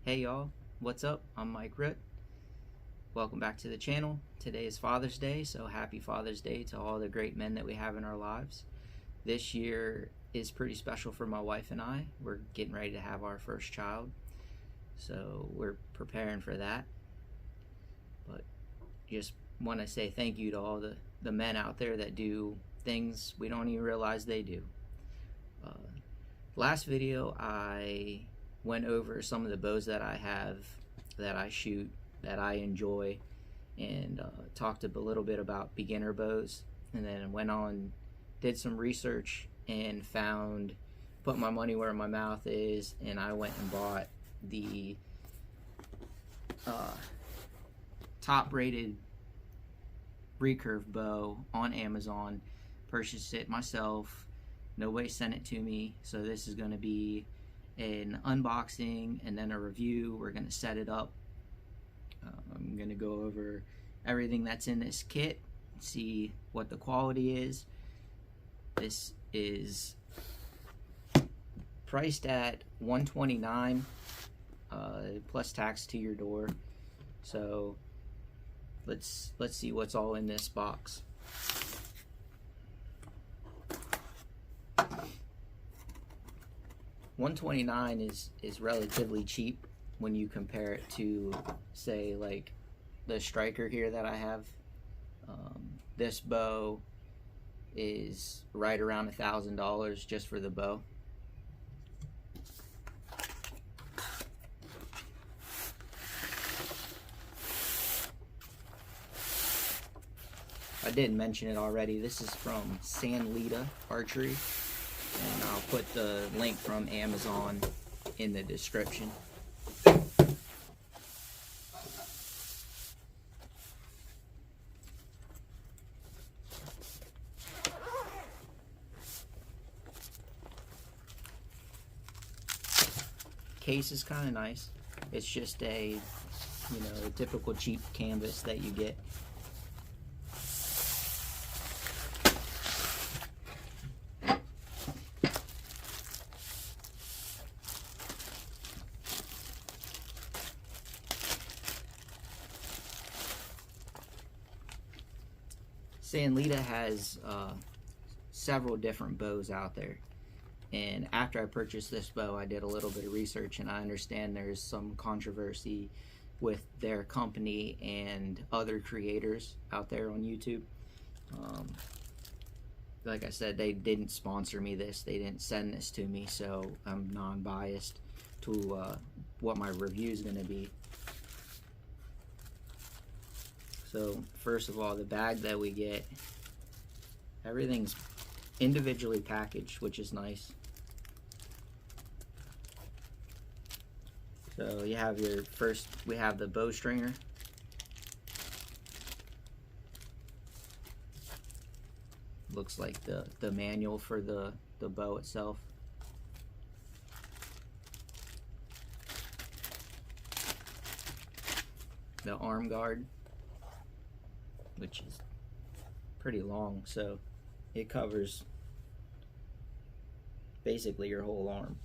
Hey y'all, what's up? I'm Mike Root. Welcome back to the channel. Today is Father's Day, so happy Father's Day to all the great men that we have in our lives. This year is pretty special for my wife and I. We're getting ready to have our first child, so we're preparing for that. But just want to say thank you to all the men out there that do things we don't even realize they do. Last video I went over some of the bows that I have, that I shoot, that I enjoy, and talked a little bit about beginner bows, and then went on, did some research, and put my money where my mouth is, and I went and bought the top rated recurve bow on Amazon. Purchased it myself. Nobody sent it to me, so this is going to be an unboxing and then a review. We're going to set it up. I'm going to go over everything that's in this kit, see what the quality is. This is priced at $129 plus tax to your door. So let's see what's all in this box. $129 is relatively cheap when you compare it to, say, like the striker here that I have. This bow is right around $1,000 just for the bow. I didn't mention it already. This is from Sanlida Archery, and I'll put the link from Amazon in the description. Case is kind of nice. It's just a typical cheap canvas that you get. Sanlida has several different bows out there, and after I purchased this bow I did a little bit of research, and I understand there's some controversy with their company and other creators out there on YouTube. Like I said, they didn't sponsor me this, they didn't send this to me, so I'm non-biased to what my review is going to be. So first of all, the bag that we get, everything's individually packaged, which is nice. So you have we have the bow stringer. Looks like the manual for the bow itself. The arm guard, which is pretty long, so it covers basically your whole arm.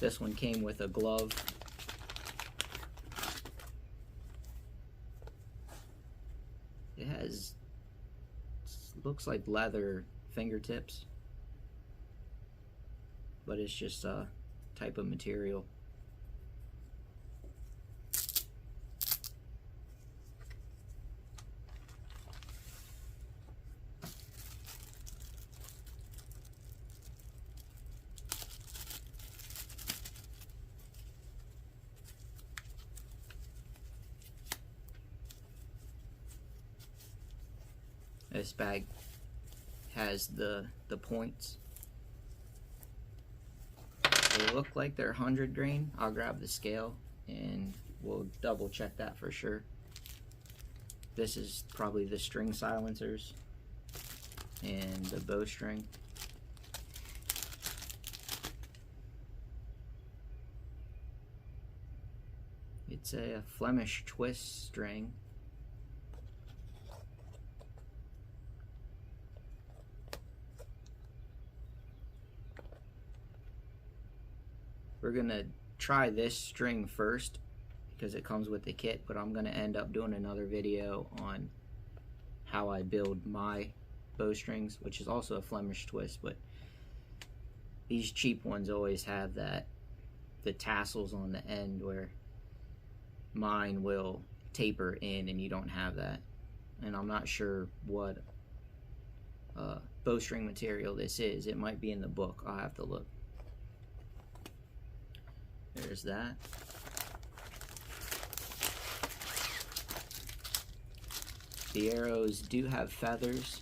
This one came with a glove. It looks like leather fingertips, but it's just a type of material. This bag has the points. They look like they're 100 grain. I'll grab the scale and we'll double check that for sure. This is probably the string silencers and the bowstring. It's a Flemish twist string. We're going to try this string first because it comes with the kit, but I'm going to end up doing another video on how I build my bowstrings, which is also a Flemish twist, but these cheap ones always have the tassels on the end, where mine will taper in and you don't have that. And I'm not sure what bowstring material this is. It might be in the book. I'll have to look. There's that. The arrows do have feathers.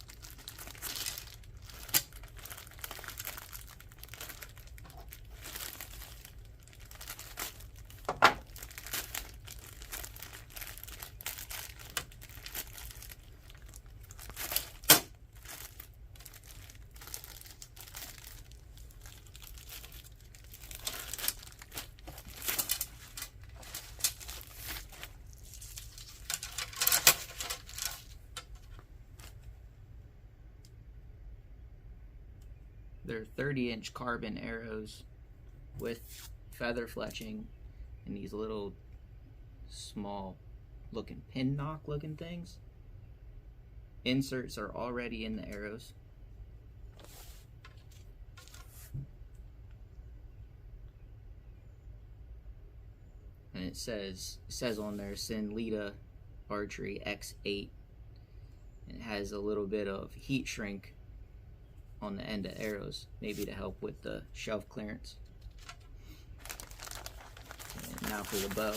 They're 30-inch carbon arrows with feather fletching and these little small looking pin knock looking things. Inserts are already in the arrows. And it says on there sanlida archery X8. It has a little bit of heat shrink on the end of arrows, maybe to help with the shelf clearance. And now for the bow.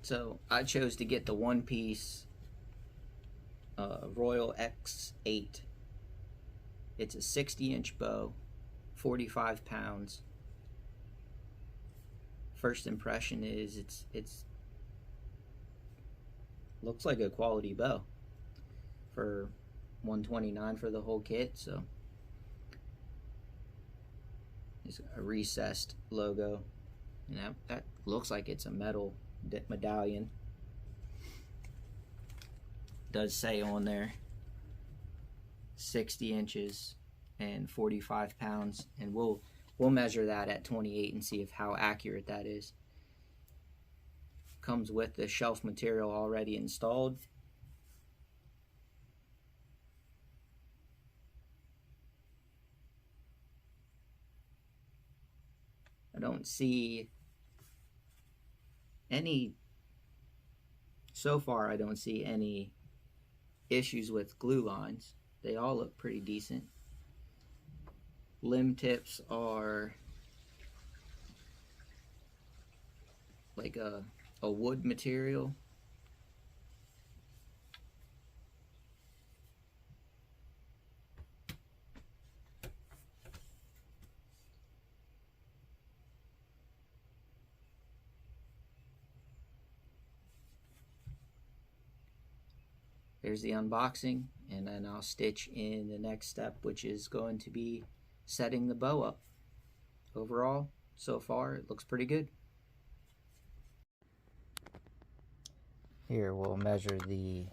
So I chose to get the one-piece Royal X8. It's a 60-inch bow, 45 pounds. First impression is it's looks like a quality bow for $129 for the whole kit. So it's a recessed logo, and that looks like it's a metal medallion. It does say on there 60 inches and 45 pounds, and we'll measure that at 28 and see how accurate that is. Comes with the shelf material already installed. I don't see any, so far I don't see any issues with glue lines. They all look pretty decent. Limb tips are like a wood material. There's the unboxing, and then I'll stitch in the next step, which is going to be setting the bow up. Overall, so far, it looks pretty good. Here, we'll measure the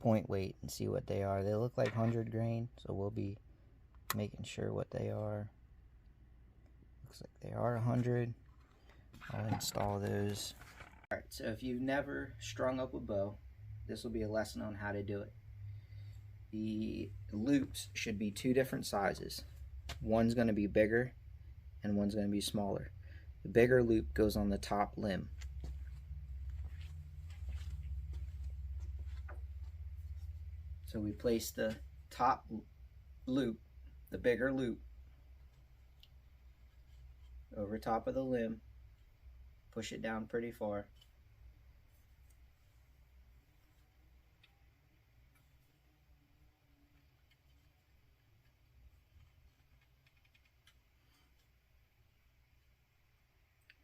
point weight and see what they are. They look like 100 grain, so we'll be making sure what they are. Looks like they are 100. I'll install those. Alright, so if you've never strung up a bow, this will be a lesson on how to do it. The loops should be two different sizes. One's going to be bigger and one's going to be smaller. The bigger loop goes on the top limb. So we place the top loop, the bigger loop, over top of the limb, push it down pretty far.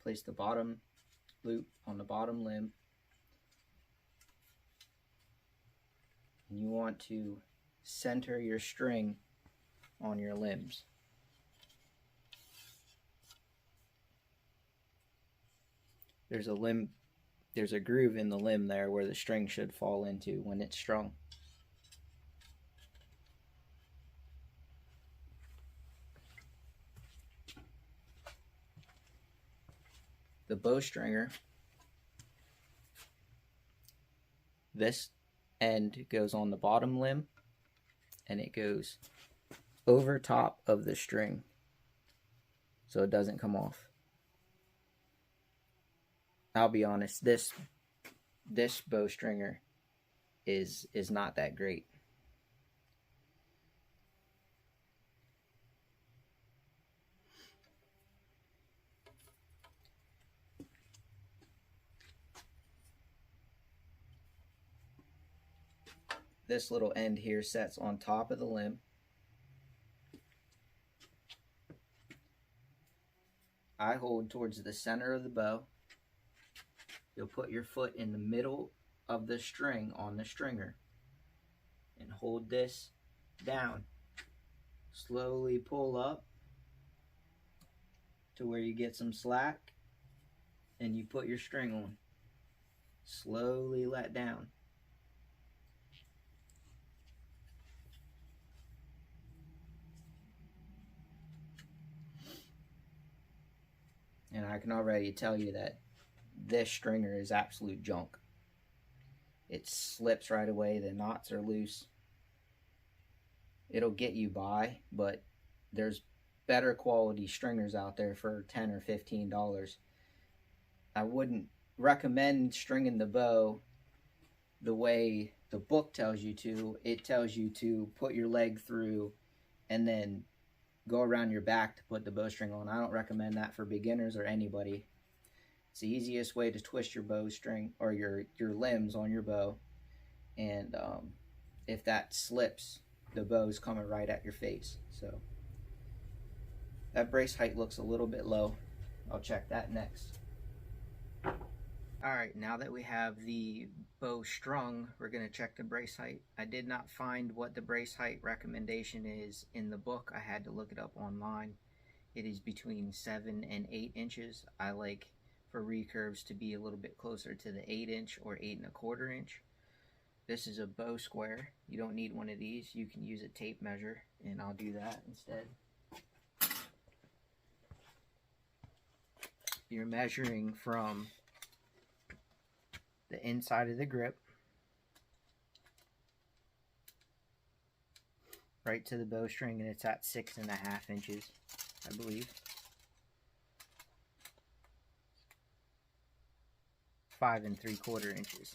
Place the bottom loop on the bottom limb. And you want to center your string on your limbs. There's there's a groove in the limb there where the string should fall into when it's strung. The bowstringer, this end goes on the bottom limb and it goes over top of the string so it doesn't come off. I'll be honest, this bowstringer is not that great. This little end here sets on top of the limb. I hold towards the center of the bow. You'll put your foot in the middle of the string on the stringer and hold this down. Slowly pull up to where you get some slack and you put your string on. Slowly let down. And I can already tell you that this stringer is absolute junk. It slips right away, the knots are loose. It'll get you by, but there's better quality stringers out there for $10 or $15. I wouldn't recommend stringing the bow the way the book tells you to. It tells you to put your leg through and then go around your back to put the bowstring on. I don't recommend that for beginners or anybody. It's the easiest way to twist your bowstring or your limbs on your bow, and if that slips, the bow's coming right at your face. So that brace height looks a little bit low. I'll check that next. Alright, now that we have the bow strung, we're going to check the brace height. I did not find what the brace height recommendation is in the book. I had to look it up online. It is between 7 and 8 inches. I like for recurves to be a little bit closer to the 8-inch or 8¼ inch. This is a bow square. You don't need one of these. You can use a tape measure, and I'll do that instead. You're measuring from the inside of the grip right to the bowstring, and it's at 6½ inches, I believe. 5¾ inches.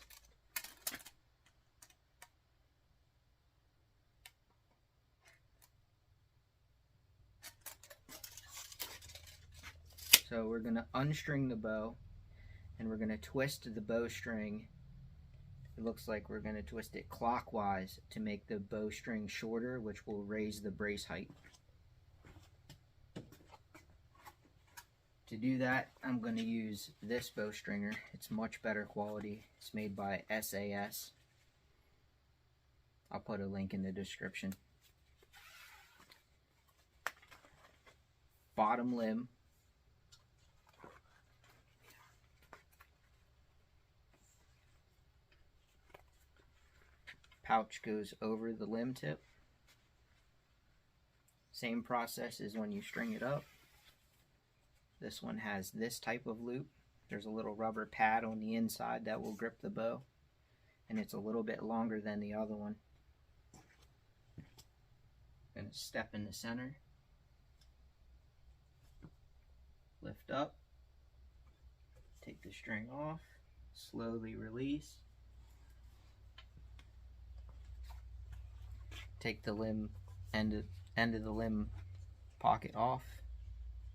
So we're going to unstring the bow, and we're going to twist the bowstring. It looks like we're going to twist it clockwise to make the bowstring shorter, which will raise the brace height. To do that, I'm going to use this bowstringer. It's much better quality. It's made by SAS. I'll put a link in the description. Bottom limb. Pouch goes over the limb tip. Same process as when you string it up. This one has this type of loop. There's a little rubber pad on the inside that will grip the bow, and it's a little bit longer than the other one. Gonna step in the center, lift up, take the string off, slowly release. Take the limb end of the limb pocket off.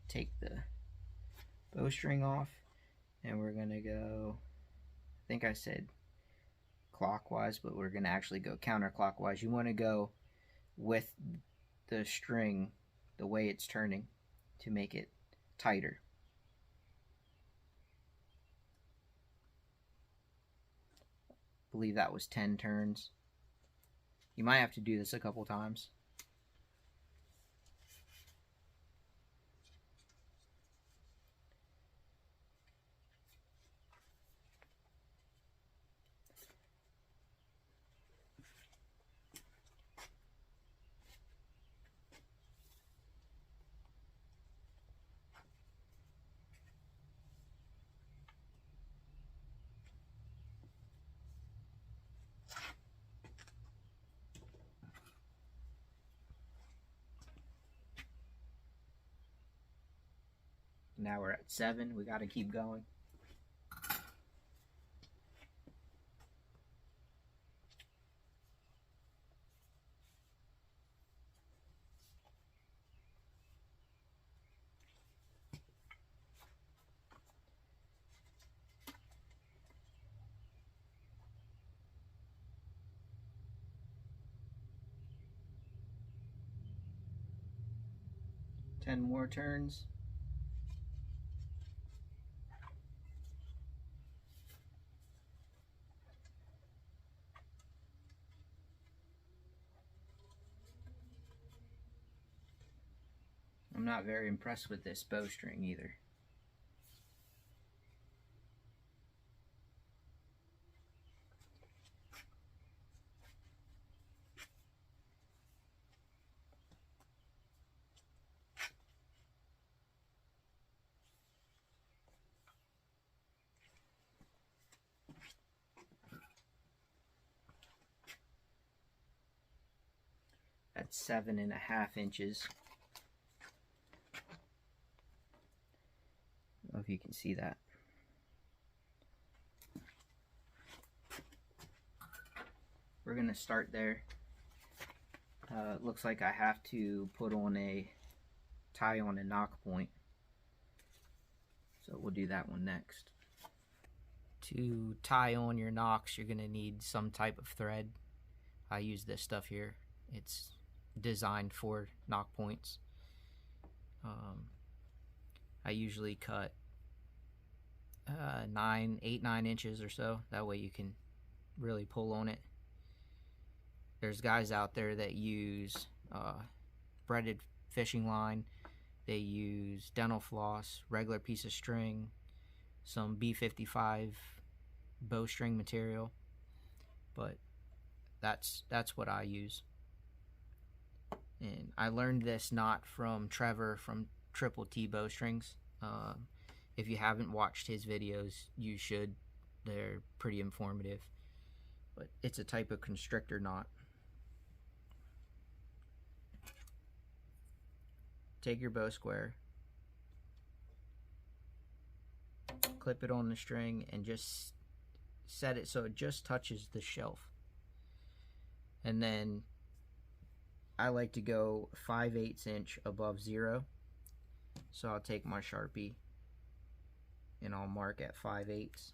Take the bowstring off, and we're gonna go, I think I said clockwise, but we're gonna actually go counterclockwise. You want to go with the string the way it's turning to make it tighter. I believe that was 10 turns. You might have to do this a couple times. Now we're at 7. We got to keep going. Ten more turns. I'm not very impressed with this bowstring either. That's 7.5 inches. I don't know if you can see that. We're gonna start there. Looks like I have to put on a tie on a knock point, so we'll do that one next. To tie on your nocks, you're gonna need some type of thread. I use this stuff here. It's designed for knock points. I usually cut 9 inches or so. That way you can really pull on it. There's guys out there that use braided fishing line. They use dental floss, regular piece of string, some B55 bowstring material, but that's what I use. And I learned this not from Trevor from Triple T Bowstrings. If you haven't watched his videos, you should. They're pretty informative. But it's a type of constrictor knot. Take your bow square, clip it on the string, and just set it so it just touches the shelf. And then I like to go 5/8 inch above 0. So I'll take my Sharpie and I'll mark at 5/8.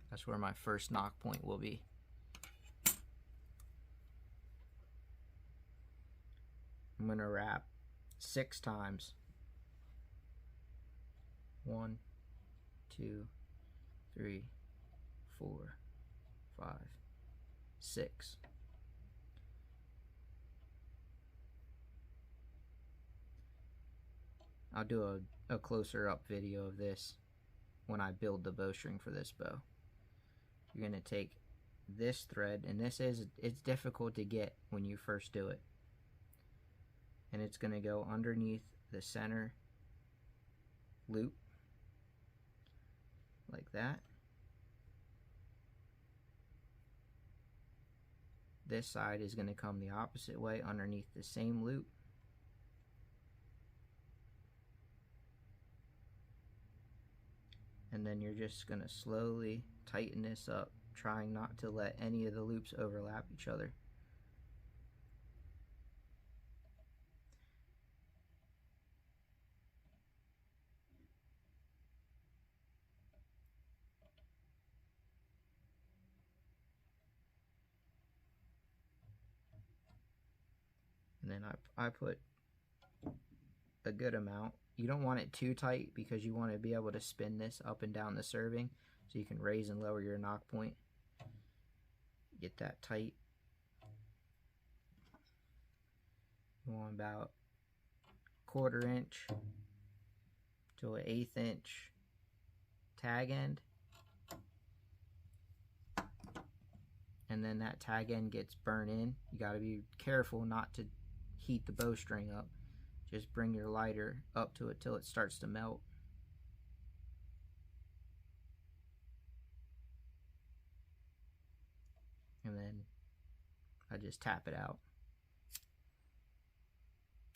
That's where my first knock point will be. I'm gonna wrap 6 times. 1, 2, 3, 4, 5, 6. I'll do a closer up video of this when I build the bowstring for this bow. You're going to take this thread, and it's difficult to get when you first do it. And it's going to go underneath the center loop, like that. This side is going to come the opposite way underneath the same loop. And then you're just going to slowly tighten this up, trying not to let any of the loops overlap each other. And then I put a good amount. You don't want it too tight because you want to be able to spin this up and down the serving so you can raise and lower your knock point. Get that tight. You want about 1/4 inch to an 1/8 inch tag end. And then that tag end gets burnt in. You got to be careful not to heat the bowstring up. Just bring your lighter up to it till it starts to melt. And then I just tap it out.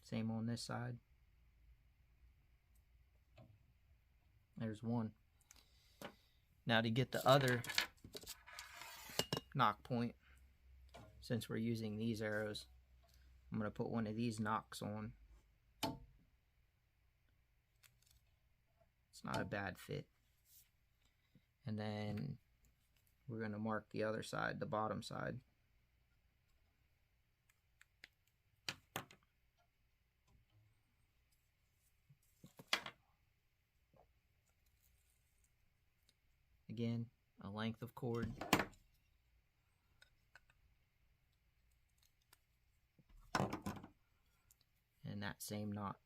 Same on this side. There's one. Now to get the other knock point, since we're using these arrows, I'm going to put one of these knocks on. It's not a bad fit. And then we're going to mark the other side, the bottom side. Again, a length of cord. And that same knot.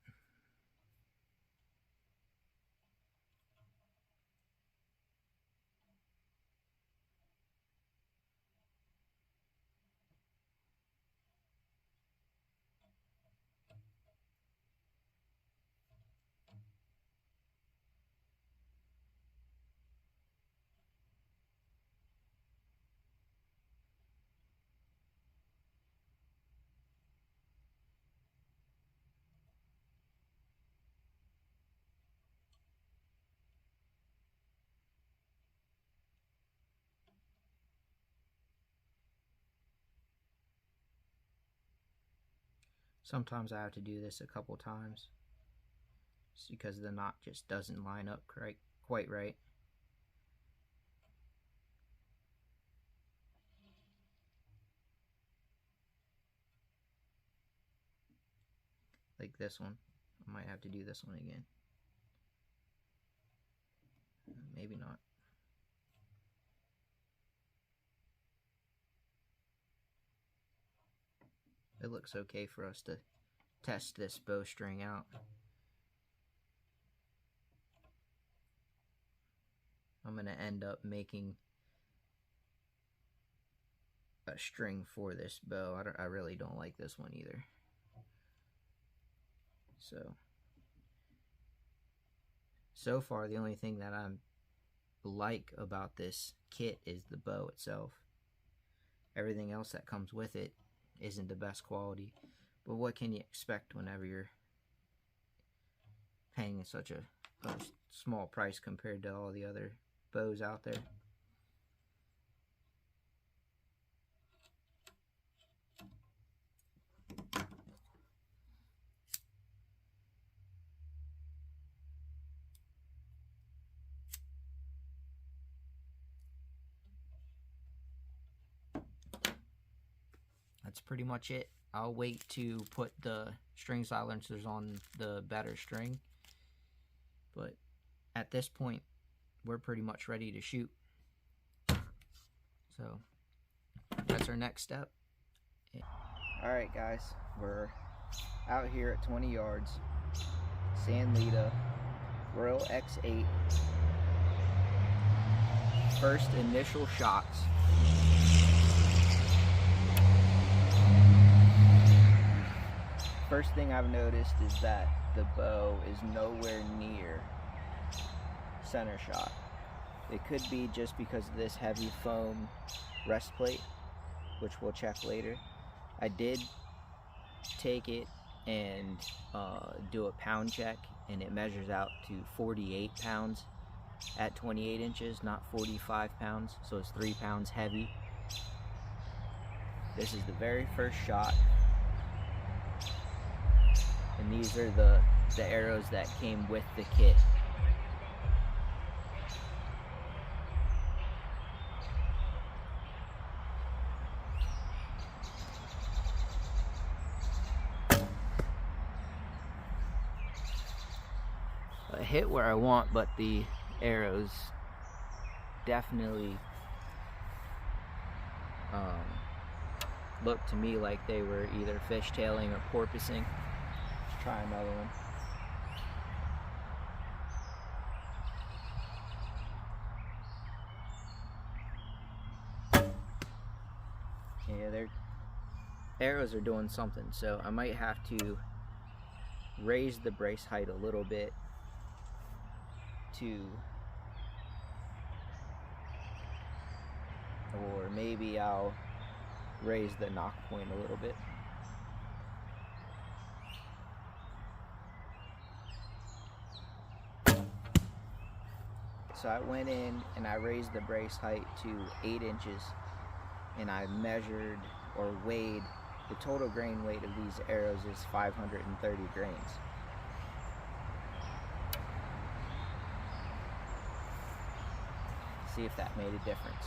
Sometimes I have to do this a couple times just because the knot just doesn't line up quite right. Like this one. I might have to do this one again. Maybe not. It looks okay for us to test this bowstring out. I'm going to end up making a string for this bow. I really don't like this one either. So far the only thing that I like about this kit is the bow itself. Everything else that comes with it isn't the best quality, but what can you expect whenever you're paying such a small price compared to all the other bows out there? That's pretty much it. I'll wait to put the string silencers on the better string, but at this point we're pretty much ready to shoot. So that's our next step. Alright guys, we're out here at 20 yards, Sanlida, Royal X8. First initial shots. First thing I've noticed is that the bow is nowhere near center shot. It could be just because of this heavy foam rest plate, which we'll check later. I did take it and do a pound check, and it measures out to 48 pounds at 28 inches, not 45 pounds, so it's 3 pounds heavy. This is the very first shot, and these are the arrows that came with the kit. I hit where I want, but the arrows definitely looked to me like they were either fishtailing or porpoising. Let's try another one. Yeah, their arrows are doing something, so I might have to raise the brace height a little bit or maybe I'll raise the knock point a little bit. So I went in and I raised the brace height to 8 inches, and I measured or weighed the total grain weight of these arrows is 530 grains. See if that made a difference.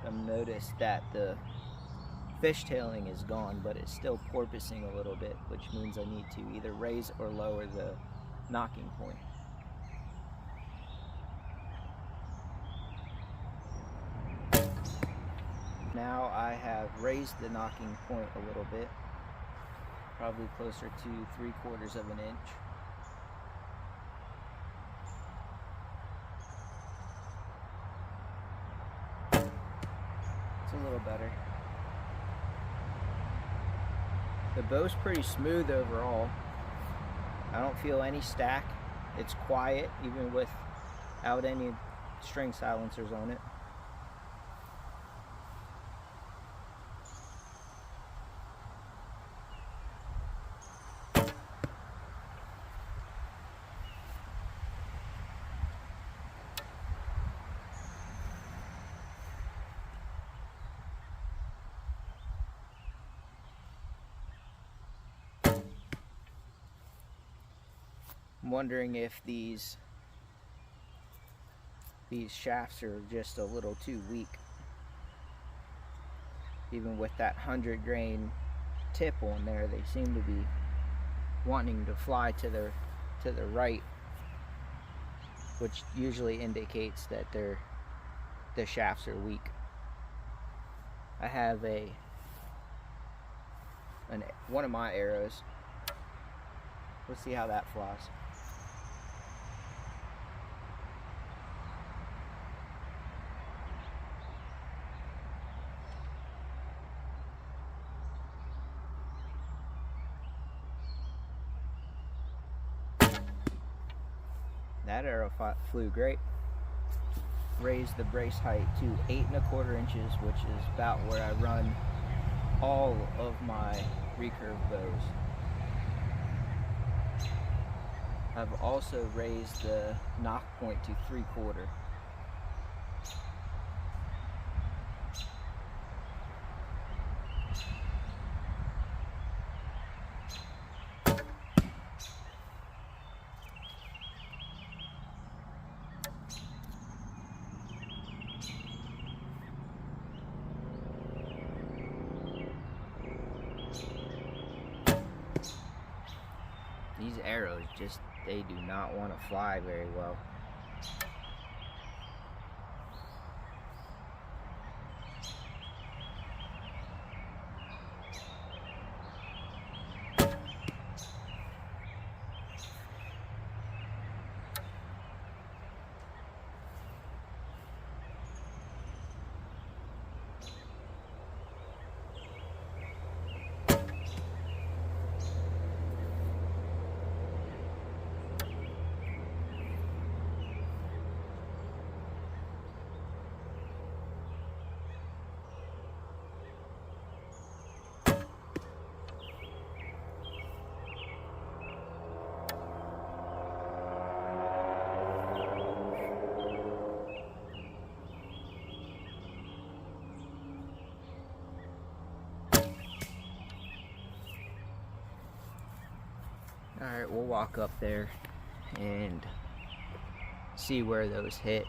I've noticed that the fishtailing is gone, but it's still porpoising a little bit, which means I need to either raise or lower the knocking point. Now I have raised the knocking point a little bit, probably closer to 3/4 of an inch. It's a little better. The bow's pretty smooth overall. I don't feel any stack. It's quiet even without any string silencers on it. I'm wondering if these shafts are just a little too weak. Even with that 100 grain tip on there, they seem to be wanting to fly to the right, which usually indicates that the shafts are weak. I have one of my arrows. Let's see how that flies. That arrow flew great. Raised the brace height to 8 1/4 inches, which is about where I run all of my recurve bows. I've also raised the knock point to 3/4. These arrows they do not want to fly very well. Alright, we'll walk up there and see where those hit.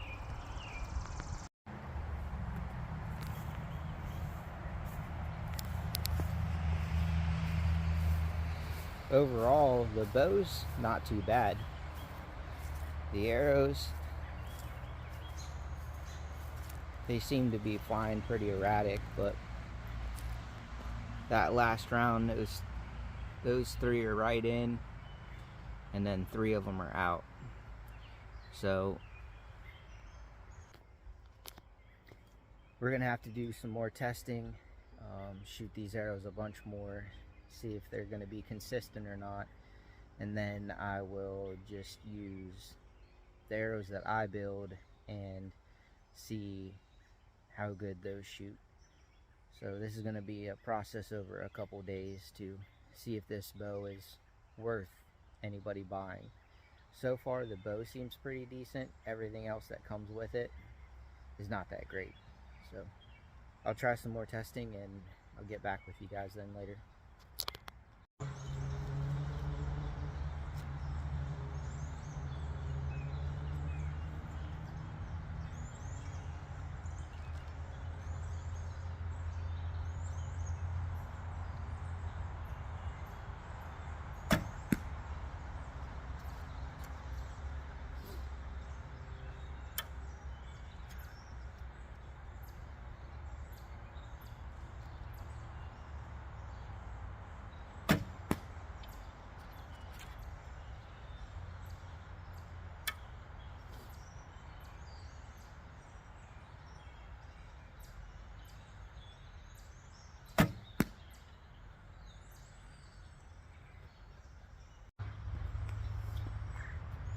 Overall, the bow's not too bad. The arrows, they seem to be flying pretty erratic, but that last round, those 3 are right in, and then 3 of them are out. So we're gonna have to do some more testing, shoot these arrows a bunch more, see if they're gonna be consistent or not, and then I will just use the arrows that I build and see how good those shoot. So this is going to be a process over a couple days to see if this bow is worth anybody buying. So far the bow seems pretty decent. Everything else that comes with it is not that great. So I'll try some more testing and I'll get back with you guys then later.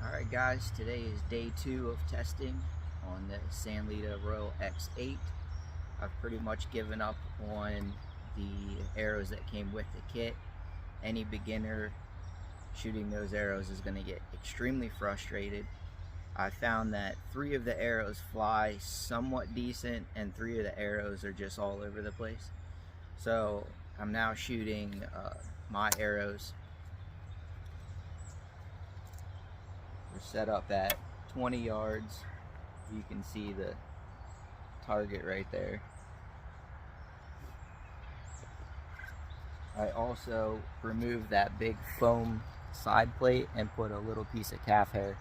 Alright guys, today is day 2 of testing on the Sanlida Royal X8. I've pretty much given up on the arrows that came with the kit. Any beginner shooting those arrows is going to get extremely frustrated. I found that 3 of the arrows fly somewhat decent and 3 of the arrows are just all over the place. So I'm now shooting my arrows. We're set up at 20 yards. You can see the target right there. I also removed that big foam side plate and put a little piece of calf hair.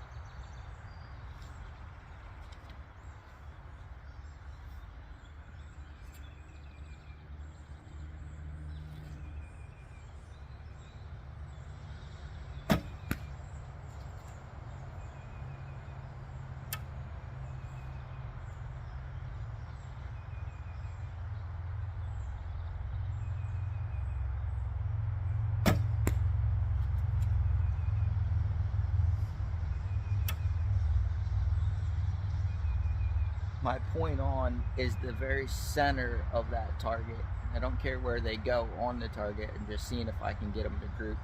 My point on is the very center of that target. I don't care where they go on the target, and just seeing if I can get them to group.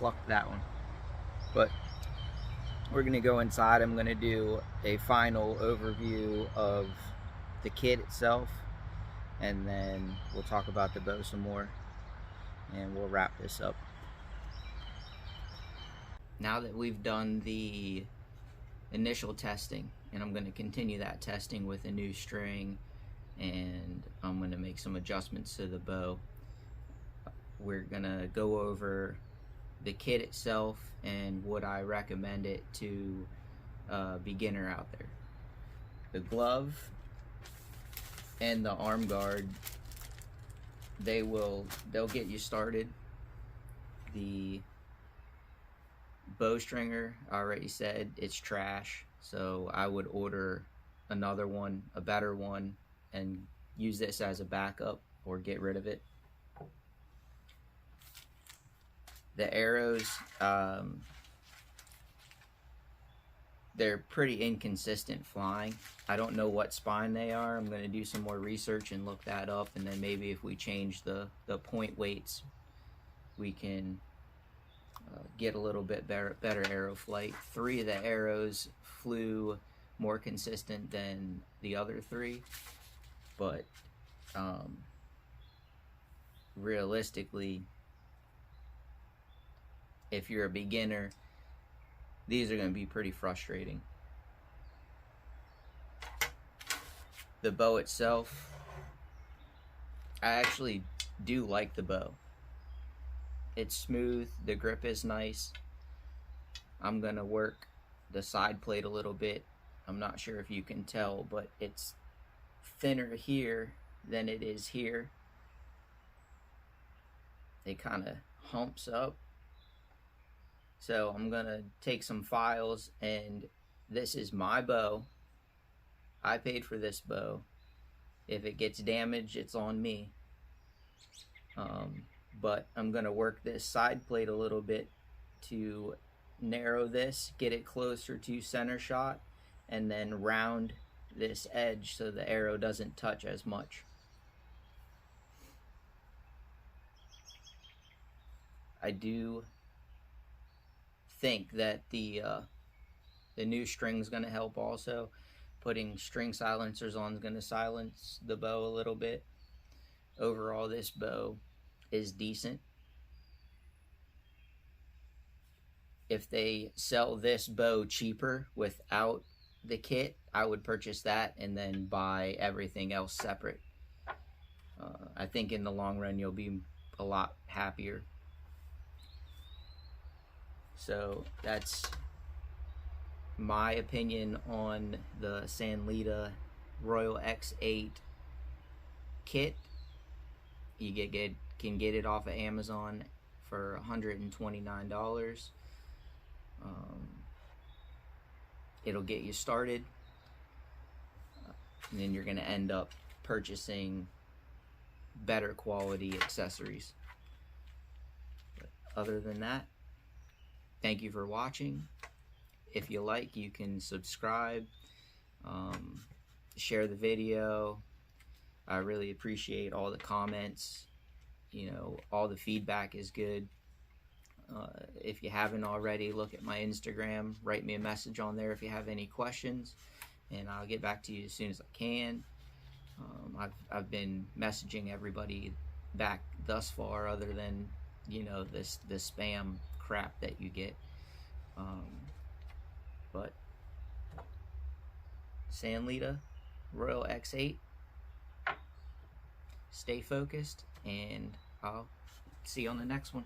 plucked that one. But we're gonna go inside. I'm gonna do a final overview of the kit itself, and then we'll talk about the bow some more, and we'll wrap this up. Now that we've done the initial testing, and I'm going to continue that testing with a new string, and I'm going to make some adjustments to the bow, we're going to go over the kit itself and would I recommend it to a beginner out there. The glove and the arm guard, they'll get you started. The bowstringer, I already said it's trash, so I would order another one, a better one, and use this as a backup or get rid of it. The arrows, they're pretty inconsistent flying. I don't know what spine they are. I'm going to do some more research and look that up, and then maybe if we change the point weights, we can get a little bit better arrow flight. 3 of the arrows flew more consistent than the other 3, but realistically, if you're a beginner, these are going to be pretty frustrating. The bow itself, I actually do like the bow. It's smooth, the grip is nice. I'm gonna work the side plate a little bit. I'm not sure if you can tell, but it's thinner here than it is here. It kind of humps up. So I'm gonna take some files, and this is my bow. I paid for this bow. If it gets damaged, it's on me. But I'm going to work this side plate a little bit to narrow this, get it closer to center shot, and then round this edge so the arrow doesn't touch as much. I do think that the new string is going to help also. Putting string silencers on is going to silence the bow a little bit. Overall, this bow is decent. If they sell this bow cheaper without the kit, I would purchase that and then buy everything else separate. I think in the long run you'll be a lot happier. So that's my opinion on the Sanlida Royal X8 kit. You can get it off of Amazon for $129. It'll get you started, and then you're going to end up purchasing better quality accessories. But other than that, thank you for watching. If you like, you can subscribe, share the video. I really appreciate all the comments. You know, all the feedback is good. If you haven't already, look at my Instagram, write me a message on there if you have any questions, and I'll get back to you as soon as I can. I've been messaging everybody back thus far, other than, you know, the spam crap that you get. But Sanlida Royal X8, stay focused, and I'll see you on the next one.